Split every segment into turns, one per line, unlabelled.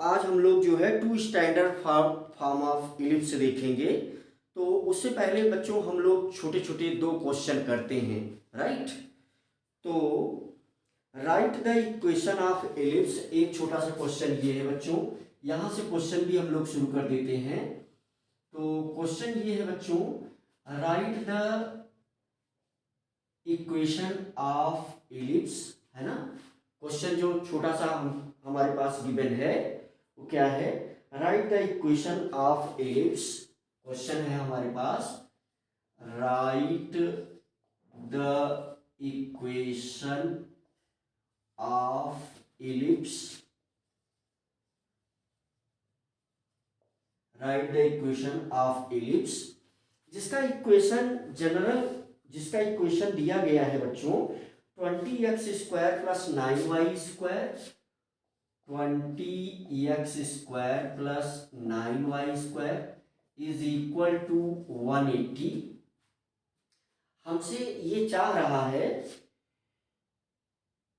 आज हम लोग जो है two standard form of ellipse देखेंगे। तो उससे पहले बच्चों हम लोग छोटे छोटे दो क्वेश्चन करते हैं, राइट। तो right the equation of ellipse, एक छोटा सा क्वेश्चन ये है बच्चों। यहाँ से क्वेश्चन भी हम लोग शुरू कर देते हैं। तो क्वेश्चन ये है बच्चों, right the equation of ellipse, है ना। क्वेश्चन जो छोटा सा हमारे पास गिवन है वो क्या है, write the equation of ellipse. Question है हमारे पास, write the equation of ellipse, write the equation of ellipse. जिसका इक्वेशन दिया गया है बच्चों 20x² plus 9y² 20x² plus 9y² is equal to 180। हमसे ये चाह रहा है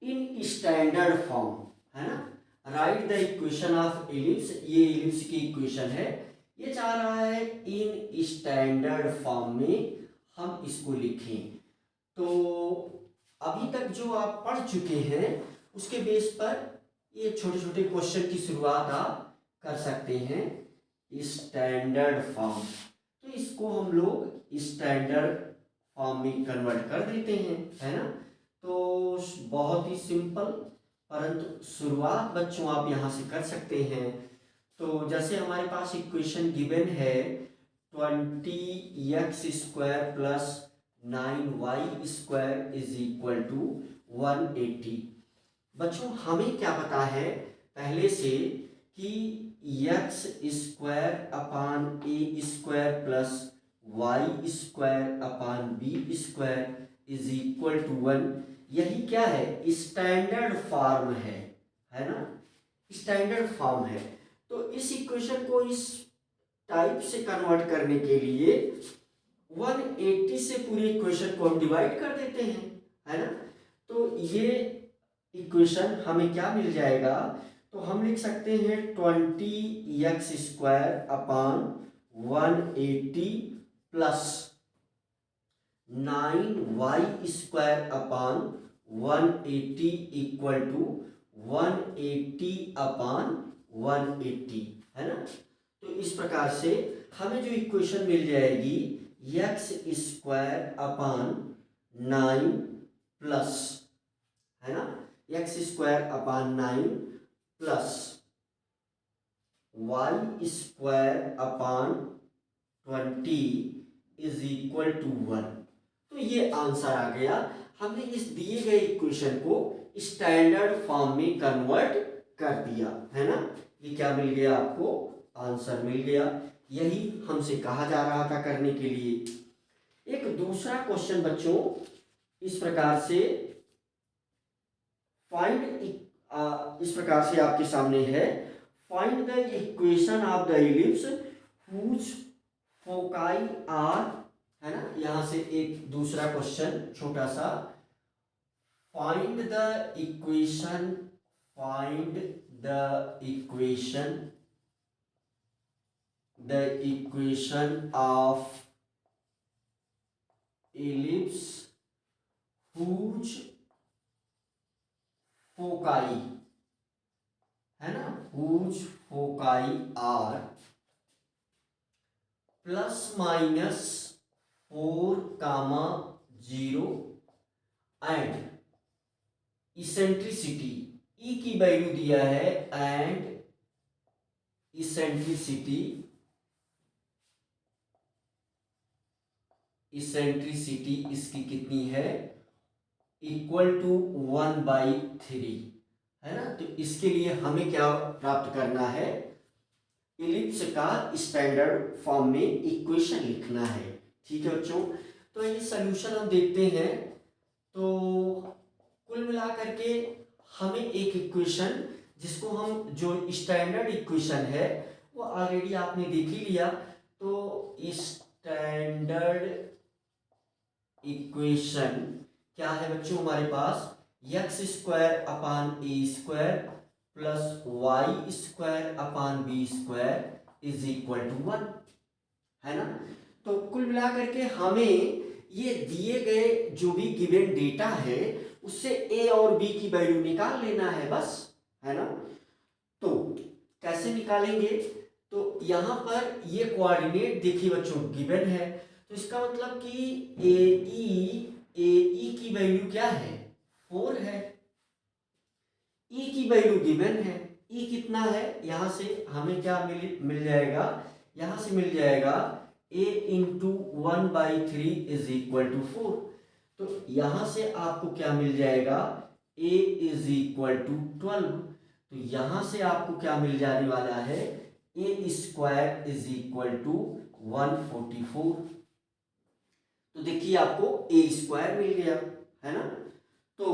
इन स्टैंडर्ड फॉर्म, है ना। Right the equation of ellipse, ये इलिप्स की इक्वेशन है। ये चाह रहा है इन स्टैंडर्ड फॉर्म में हम इसको लिखें। तो अभी तक जो आप पढ़ चुके हैं उसके बेस पर ये छोटे छोटे क्वेश्चन की शुरुआत आप कर सकते हैं। स्टैंडर्ड फॉर्म, तो इसको हम लोग स्टैंडर्ड फॉर्म में कन्वर्ट कर देते हैं, है ना। तो बहुत ही सिंपल, परंतु शुरुआत बच्चों आप यहाँ से कर सकते हैं। तो जैसे हमारे पास इक्वेशन गिवन है 20x² plus 9y² is equal to 180। बच्चों हमें क्या पता है पहले से कि x² upon a² plus y² upon b² is equal to 1। यही क्या है, स्टैंडर्ड फॉर्म है ना, स्टैंडर्ड फॉर्म है। तो इस इक्वेशन को इस टाइप से कन्वर्ट करने के लिए 180 से पूरी इक्वेशन को हम डिवाइड कर देते हैं, है ना। तो ये इक्वेशन हमें क्या मिल जाएगा, तो हम लिख सकते हैं 20x² upon 180 plus 9y² upon 180 equal to 180 upon 180, है ना। तो इस प्रकार से हमें जो इक्वेशन मिल जाएगी x² अपान 9 प्लस, है ना, x² upon 9 plus y² upon 20 is equal to 1। तो ये आंसर आ गया। हमने इस दिए गए इक्वेशन को स्टैंडर्ड फॉर्म में कन्वर्ट कर दिया, है ना। ये क्या मिल गया आपको, आंसर मिल गया। यही हमसे कहा जा रहा था करने के लिए। एक दूसरा क्वेश्चन बच्चों इस प्रकार से इस प्रकार से आपके सामने है, find the equation of the ellipse whose foci are, है ना। यहां से एक दूसरा क्वेश्चन छोटा सा, find the equation of ellipse whose foci, है ना, whose foci are plus minus 4, 0 and eccentricity, e की वैल्यू दिया है एंड इसेंट्रिसिटी इसकी कितनी है, इक्वल टू 1/3, है ना। तो इसके लिए हमें क्या प्राप्त करना है, इलिप्स का स्टैंडर्ड फॉर्म में इक्वेशन लिखना है। ठीक है बच्चों, तो ये सॉल्यूशन हम देखते हैं। तो कुल मिलाकर के हमें एक इक्वेशन जिसको हम, जो स्टैंडर्ड इक्वेशन है वो ऑलरेडी आपने देख ही लिया। तो स्टैंडर्ड इक्वेशन क्या है बच्चों हमारे पास, x² upon a² plus y square upon b square is equal to 1, है ना। तो कुल मिलाकर के हमें ये दिए गए जो भी गिवन डेटा है उससे ए और बी की वैल्यू निकाल लेना है बस, है ना। तो कैसे निकालेंगे, तो यहाँ पर ये कोऑर्डिनेट देखिए बच्चों गिवन है, तो इसका मतलब कि ए ई की वैल्यू क्या है, 4 है। ई की वैल्यू गिवन है, ई कितना है, यहाँ से हमें क्या मिल जाएगा, यहाँ से मिल जाएगा a into 1/3 is equal to 4। तो यहाँ से आपको क्या मिल जाएगा, a इज इक्वल टू 12। तो यहाँ से आपको क्या मिल जाने वाला है, a square is equal to 144। तो देखिए आपको a स्क्वायर मिल गया, है ना। तो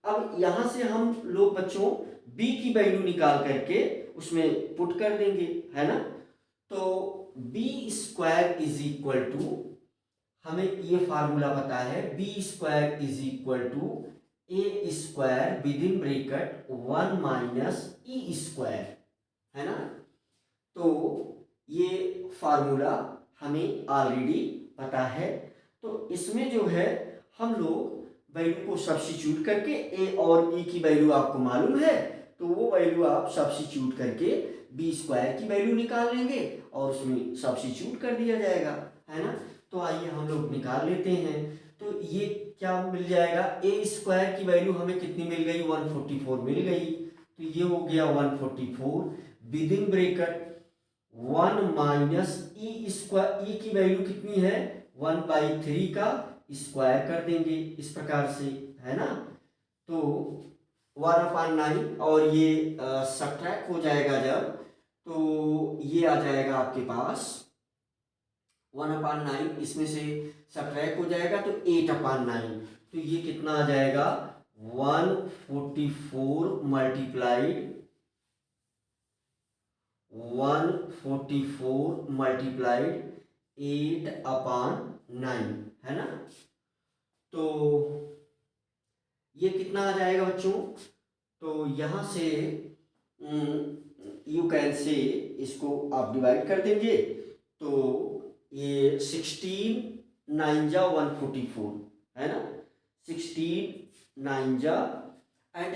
अब यहां से हम लोग बच्चों b की वैल्यू निकाल करके उसमें पुट कर देंगे, है ना। तो b square is equal to, हमें ये फार्मूला पता है, b square is equal to a square with in bracket 1 minus e square, है ना। तो ये फार्मूला हमें ऑलरेडी पता है। तो इसमें जो है हम लोग वैल्यू को सब्स्टिट्यूट करके, ए और ई की वैल्यू आपको मालूम है, तो वो वैल्यू आप सब्स्टिट्यूट करके बी स्क्वायर की वैल्यू निकाल लेंगे और उसमें सब्स्टिट्यूट कर दिया जाएगा, है ना। तो आइए हम लोग निकाल लेते हैं। तो ये क्या मिल जाएगा, ए स्क्वायर की वैल्यू हमें कितनी मिल गई, 144 मिल गई। तो ये हो गया 144 with in bracket 1 minus e square, e की वैल्यू कितनी है, 1/3 का स्क्वायर कर देंगे इस प्रकार से, है ना। तो 1/9 और ये सब्ट्रैक्ट हो जाएगा जब, तो ये आ जाएगा आपके पास 1/9, इसमें से सब्ट्रैक्ट हो जाएगा तो 8/9। तो ये कितना आ जाएगा, 144 मल्टीप्लाइड 8/9, है ना। तो ये कितना आ जाएगा बच्चों, तो यहाँ से यू कैन से इसको आप डिवाइड कर देंगे, तो ये 16 9 जा 144, है ना। 16 9 जा एंड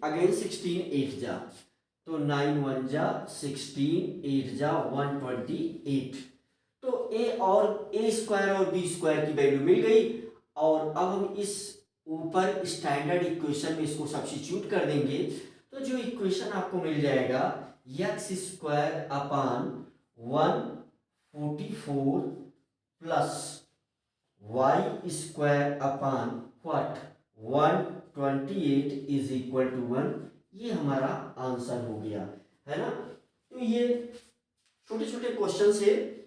अगेन 16 8 जा, तो 9 1 जा 16 8 जा 128। तो ए और ए स्क्वायर और बी स्क्वायर की वैल्यू मिल गई, और अब हम इस ऊपर स्टैंडर्ड इक्वेशन में इसको सब्स्टिट्यूट कर देंगे, तो जो इक्वेशन आपको मिल जाएगा x square upon 144 plus y square upon what 128 is equal to 1। ये हमारा आंसर हो गया, है ना। तो ये छोटे छोटे क्वेश्चन से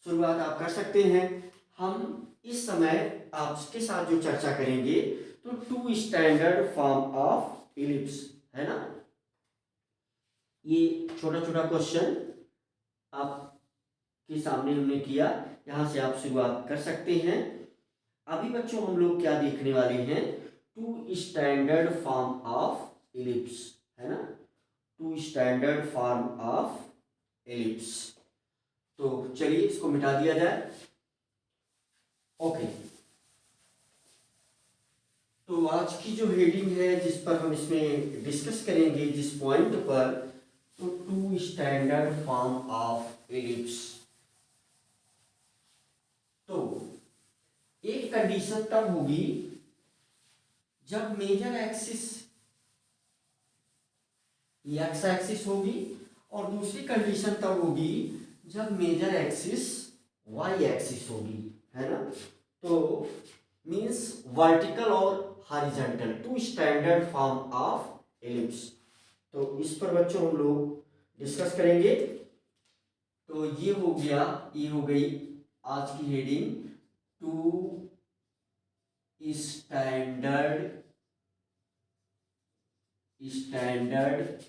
शुरुआत आप कर सकते हैं। हम इस समय आपके साथ जो चर्चा करेंगे, तो 2 स्टैंडर्ड फॉर्म ऑफ इलिप्स, है ना। ये छोटा छोटा क्वेश्चन आपके सामने हमने किया, यहां से आप शुरुआत कर सकते हैं। अभी बच्चों हम लोग क्या देखने वाले हैं, 2 स्टैंडर्ड फॉर्म ऑफ इलिप्स, है ना। 2 स्टैंडर्ड फॉर्म ऑफ इलिप्स। तो चलिए इसको मिटा दिया जाए। ओके, तो आज की जो हेडिंग है जिस पर हम इसमें डिस्कस करेंगे, जिस पॉइंट पर, तो 2 स्टैंडर्ड फॉर्म ऑफ इलिप्स। तो एक कंडीशन तब होगी जब मेजर एक्सिस एक्स एक्सिस होगी, और दूसरी कंडीशन तब होगी जब मेजर एक्सिस वाई एक्सिस होगी, है ना। तो मींस वर्टिकल और horizontal, 2 standard form of ellipse. तो इस पर बच्चों हम लोग डिस्कस करेंगे। तो ये हो गया, ये हो गई आज की heading, 2 standard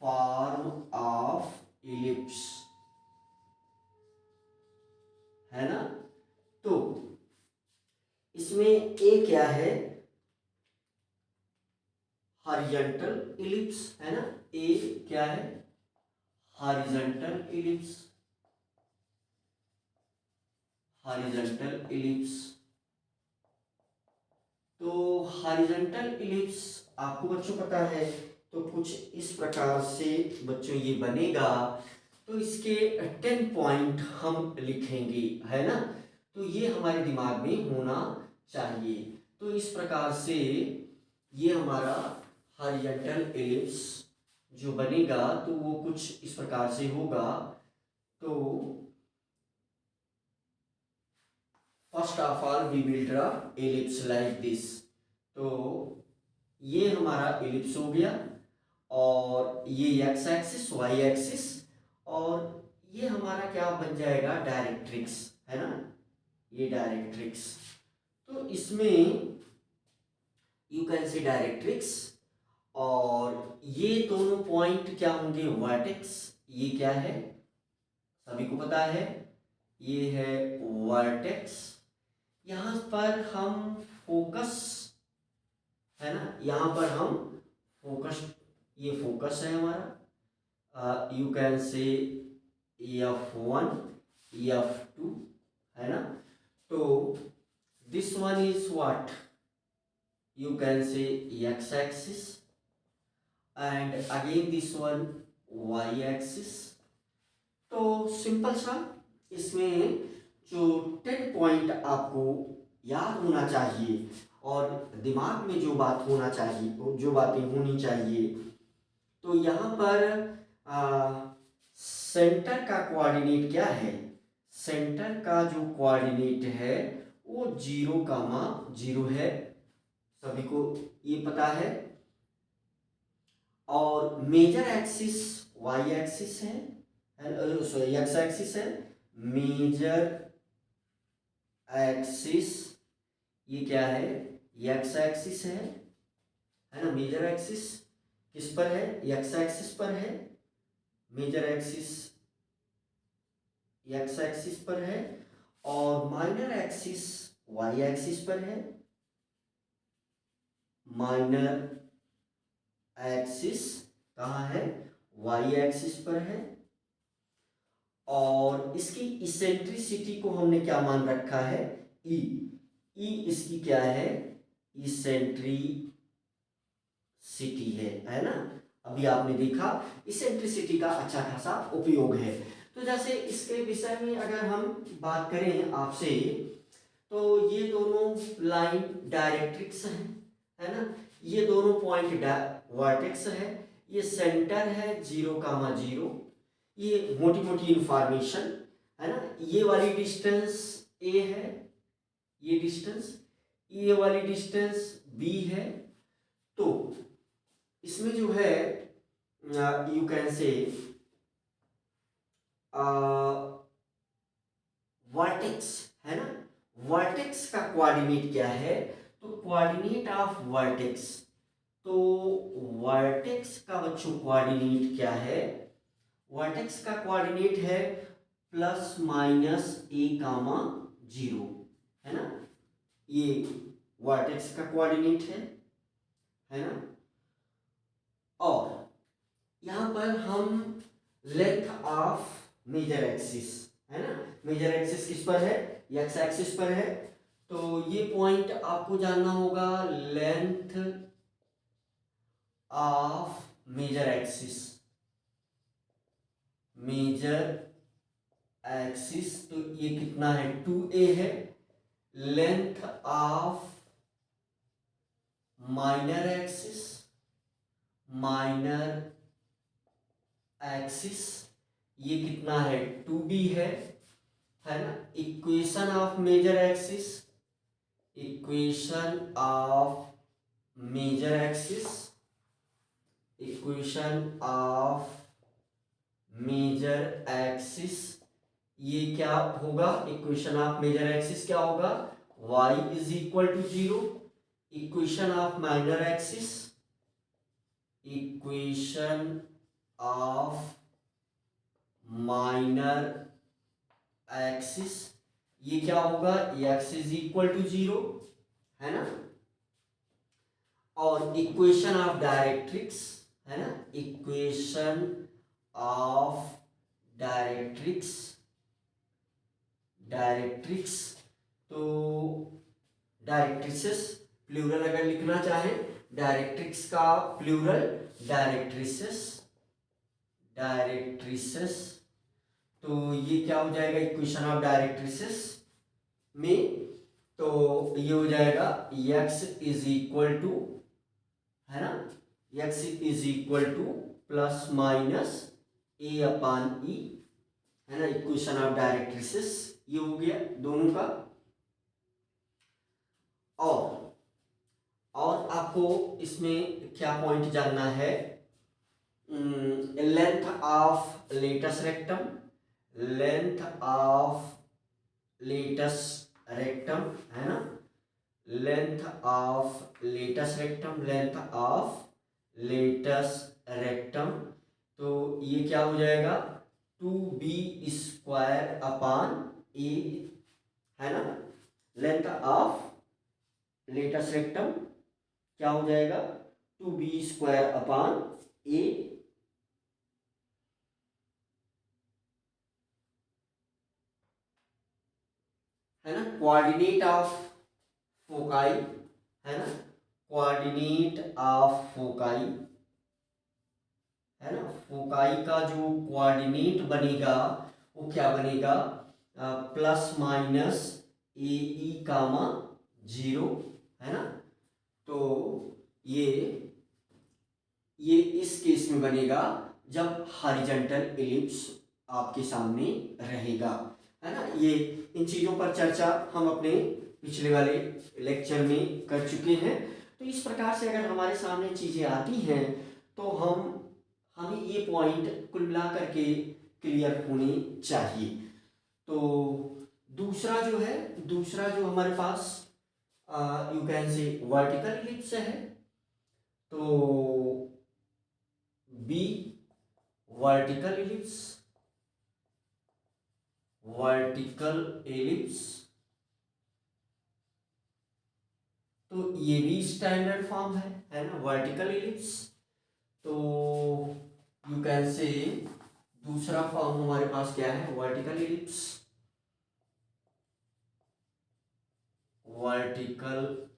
form of ellipse, है ना। तो इसमें ए क्या है, हॉरिजॉन्टल क्या है, हॉरिजॉन्टल इलिप्स, हॉरिजॉन्टल इलिप्स। तो हॉरिजॉन्टल इलिप्स आपको बच्चों पता है, तो कुछ इस प्रकार से बच्चों ये बनेगा। तो इसके 10 पॉइंट हम लिखेंगे, है ना। तो ये हमारे दिमाग में होना चाहिए। तो इस प्रकार से ये हमारा हॉरिजॉन्टल इलिप्स जो बनेगा तो वो कुछ इस प्रकार से होगा। तो first of all we will draw ellipse like this. तो ये हमारा इलिप्स हो गया, और ये एक्स एक्सिस, वाई एक्सिस, और ये हमारा क्या बन जाएगा, डायरेक्ट्रिक्स, है ना, ये डायरेक्ट्रिक्स। तो इसमें यू कैन सी डायरेक्ट्रिक्स, और ये दोनों पॉइंट क्या होंगे, वर्टेक्स। ये क्या है, सभी को पता है, ये है वर्टेक्स। यहाँ पर हम फोकस, है ना, यहाँ पर हम फोकस, ये फोकस है हमारा, यू कैन से F1 F2, है ना। तो this one is what, you can say x axis, and again this one y axis. तो सिंपल सा इसमें जो 10 पॉइंट आपको याद होना चाहिए और दिमाग में जो बात होना चाहिए, जो बातें होनी चाहिए, तो यहाँ पर सेंटर का कोऑर्डिनेट क्या है, सेंटर का जो कोऑर्डिनेट है वो 0,0 है, सभी को ये पता है। और मेजर एक्सिस वाई एक्सिस है, सॉरी एक्स एक्सिस है, मेजर एक्सिस ये क्या है, एक्स एक्सिस है ना। मेजर एक्सिस किस पर है, एक्स एक्सिस पर है, मेजर एक्सिस एक्स एक्सिस पर है, और माइनर एक्सिस वाई एक्सिस पर है, माइनर एक्सिस कहाँ है, वाई एक्सिस पर है। और इसकी इसेंट्रिसिटी को हमने क्या मान रखा है, ई। ई इसकी क्या है, इसेंट्रिसिटी है ना। अभी आपने देखा इसेंट्रिसिटी का अच्छा खासा उपयोग है। तो जैसे इसके विषय में अगर हम बात करें आपसे, तो ये दोनों लाइन डायरेक्ट्रिक्स है ना, ये दोनों पॉइंट वर्टेक्स है, ये सेंटर है 0,0, ये मोटी मोटी इंफॉर्मेशन है ना। ये वाली डिस्टेंस ए है, ये डिस्टेंस, ये वाली डिस्टेंस बी है। तो इसमें जो है यू कैन से वर्टेक्स, है ना, वर्टेक्स का कोऑर्डिनेट क्या है, तो कोऑर्डिनेट ऑफ वर्टेक्स, तो वर्टेक्स का बच्चों कोऑर्डिनेट क्या है, वर्टेक्स का कोऑर्डिनेट है ±a,0, है ना, ये वर्टेक्स का कोऑर्डिनेट है ना। और यहाँ पर हम लेंथ ऑफ मेजर एक्सिस, है ना, मेजर एक्सिस किस पर है, एक्स एक्सिस पर है। तो ये पॉइंट आपको जानना होगा, length of major axis, major axis, तो ये कितना है, 2a है। Length of minor axis, minor axis ये कितना है, 2b है ना। Equation of major axis, equation of major axis, equation of major axis ये क्या होगा, इक्वेशन ऑफ मेजर एक्सिस क्या होगा, y is equal to 0। Equation of minor axis, equation of minor axis ये क्या होगा, x इज इक्वल टू 0, है ना। और इक्वेशन ऑफ डायरेक्ट्रिक्स, है ना, इक्वेशन ऑफ डायरेक्ट्रिक्स। डायरेक्ट्रिक्स तो डायरेक्ट्रिसेस प्लूरल अगर लिखना चाहे, डायरेक्ट्रिक्स का प्लूरल डायरेक्ट्रिसेस। डायरेक्ट्रिसेस तो ये क्या हो जाएगा इक्वेशन ऑफ डायरेक्ट्रिसेस में, तो ये हो जाएगा x इज इक्वल टू, है ना, x is equal two plus minus a अपान ई, है ना, इक्वेशन ऑफ डायरेक्ट्रिसेस ये हो गया दोनों का। और आपको इसमें क्या पॉइंट जानना है, length of latus rectum, length of latus rectum, है ना, length of latus rectum, length of latus rectum, तो ये क्या हो जाएगा 2b² अपान ए, है ना, लेंथ ऑफ लेटस रेक्टम क्या हो जाएगा 2b² अपान ए, है ना, कोऑर्डिनेट ऑफ फोकाई, है ना, कोऑर्डिनेट ऑफ फोकाई, है ना, फोकाई का जो कोऑर्डिनेट बनेगा वो क्या बनेगा प्लस माइनस ए ई कामा 0, है ना, तो ये इस केस में बनेगा जब हॉरिजॉन्टल एलिप्स आपके सामने रहेगा, है ना। ये इन चीज़ों पर चर्चा हम अपने पिछले वाले लेक्चर में कर चुके हैं। तो इस प्रकार से अगर हमारे सामने चीज़ें आती हैं तो हमें ये पॉइंट कुल मिला करके क्लियर होने चाहिए। तो दूसरा जो हमारे पास you can say vertical ellipse है, तो be vertical ellipse, vertical ellipse तो ये भी स्टैंडर्ड फॉर्म है ना वर्टिकल एलिप्स। तो यू कैन से दूसरा फॉर्म हमारे पास क्या है वर्टिकल एलिप्स, वर्टिकल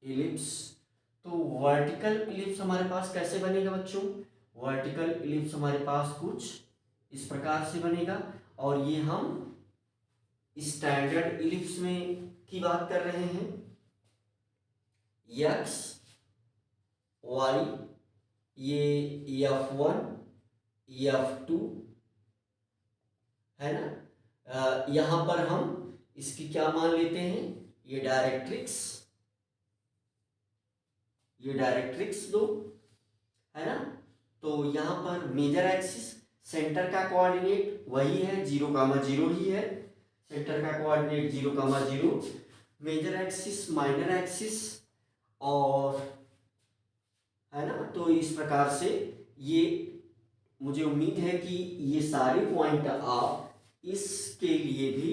एलिप्स। तो वर्टिकल एलिप्स हमारे पास कैसे बनेगा बच्चों, वर्टिकल एलिप्स हमारे पास कुछ इस प्रकार से बनेगा, और ये हम स्टैंडर्ड एलिप्स में की बात कर रहे हैं, x y ये f1 f2, है ना, यहां पर हम इसकी क्या मान लेते हैं, ये डायरेक्ट्रिक्स दो, है ना। तो यहां पर मेजर एक्सिस सेंटर का कोऑर्डिनेट वही है 0,0 ही है, सेंटर का coordinate 0,0, major axis minor axis, और है ना। तो इस प्रकार से ये मुझे उम्मीद है कि ये सारे पॉइंट आप इसके लिए भी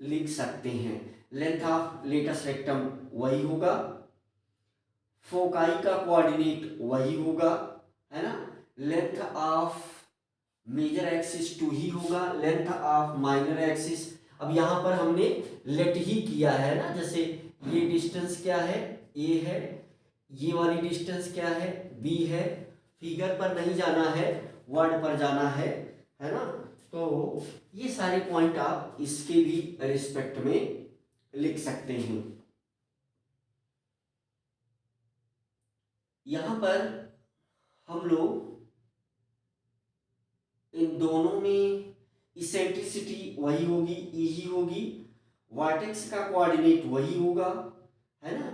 लिख सकते हैं। लेंथ ऑफ लेटस रेक्टम वही होगा, फोकाई का कोऑर्डिनेट वही होगा, है ना, लेंथ ऑफ मेजर एक्सिस 2 ही होगा, लेंथ ऑफ माइनर एक्सिस अब यहाँ पर हमने लेट ही किया है ना, जैसे ये डिस्टेंस क्या है ए है, ये वाली डिस्टेंस क्या है बी है, फिगर पर नहीं जाना है वर्ड पर जाना है ना। तो ये सारे पॉइंट आप इसके भी रिस्पेक्ट में लिख सकते हैं। यहां पर हम लोग इन दोनों में इसेंट्रिसिटी वही होगी ई ही होगी, वर्टेक्स का कोऑर्डिनेट वही होगा, है ना,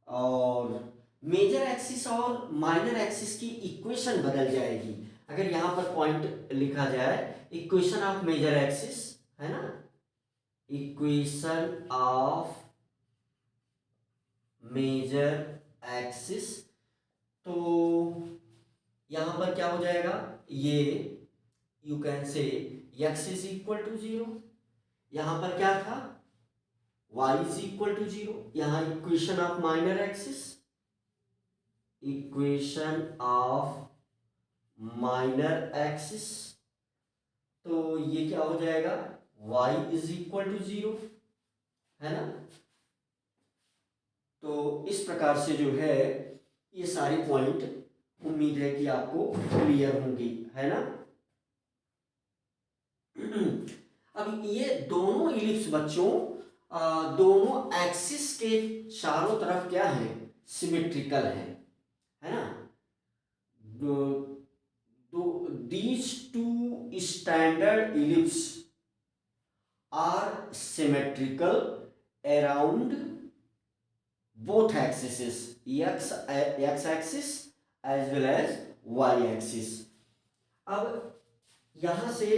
और मेजर एक्सिस और माइनर एक्सिस की इक्वेशन बदल जाएगी। अगर यहाँ पर पॉइंट लिखा जाए इक्वेशन ऑफ मेजर एक्सिस, है ना, इक्वेशन ऑफ मेजर एक्सिस, तो यहाँ पर क्या हो जाएगा, ये you can say x is equal to 0, यहाँ पर क्या था y इज इक्वल टू 0, यहाँ equation of minor axis equation of minor axis, तो ये क्या हो जाएगा, y इज इक्वल टू 0, है ना। तो इस प्रकार से जो है ये सारे पॉइंट उम्मीद है कि आपको क्लियर होंगे, है ना। अब ये दोनों इलिप्स बच्चों दोनों एक्सिस के चारों तरफ क्या है, सिमेट्रिकल है ना। These two standard ellipse are symmetrical around both axes, x axis as well as y axis। अब यहां से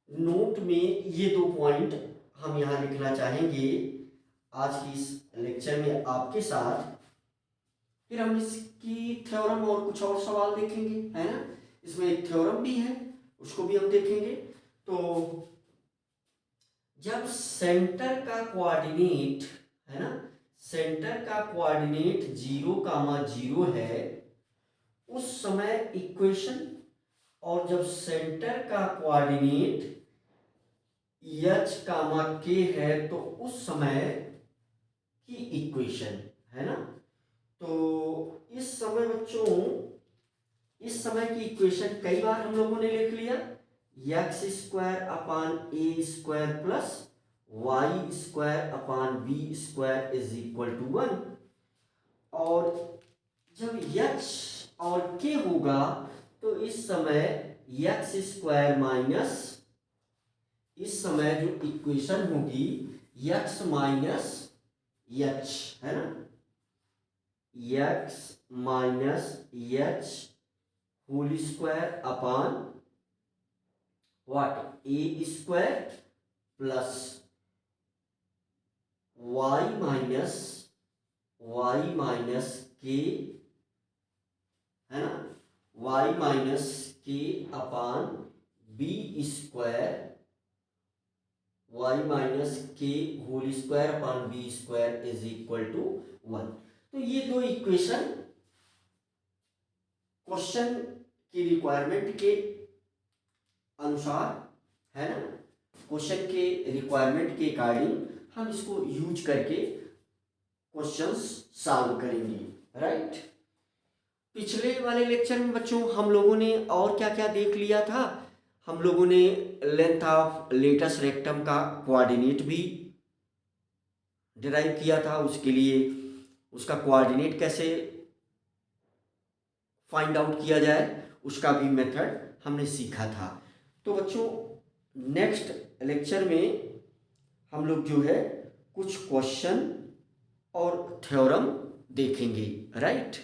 नोट में ये दो पॉइंट हम यहां लिखना चाहेंगे आज की इस लेक्चर में आपके साथ। फिर हम इसकी थ्योरम और कुछ और सवाल देखेंगे, है ना। इसमें एक थ्योरम भी है, उसको भी हम देखेंगे। तो जब सेंटर का कोऑर्डिनेट, है ना, सेंटर का कोऑर्डिनेट 0,0 है उस समय इक्वेशन, और जब सेंटर का कोऑर्डिनेट h, k है तो उस समय की इक्वेशन, है ना। तो इस समय बच्चों, इस समय की इक्वेशन कई बार हम लोगों ने लिख लिया, x² plus y² is equal to 1। और जब h और k होगा तो इस समय x² माइनस, इस समय जो इक्वेशन होगी x माइनस h, है ना, x minus h whole square upon what, a² plus y minus k, है ना, y minus k upon b² y minus k whole square upon b² is equal to 1। तो ये दो equation question की requirement के अनुसार, है ना, क्वेश्चन के रिक्वायरमेंट के अकॉर्डिंग हम इसको यूज करके क्वेश्चंस सॉल्व करेंगे, राइट। पिछले वाले लेक्चर में बच्चों हम लोगों ने और क्या क्या देख लिया था। हम लोगों ने लेंथ ऑफ लेटस रेक्टम का कोऑर्डिनेट भी डिराइव किया था, उसके लिए उसका कोऑर्डिनेट कैसे फाइंड आउट किया जाए उसका भी मेथड हमने सीखा था। तो बच्चों नेक्स्ट लेक्चर में हम लोग जो है कुछ क्वेश्चन और थ्योरम देखेंगे, राइट।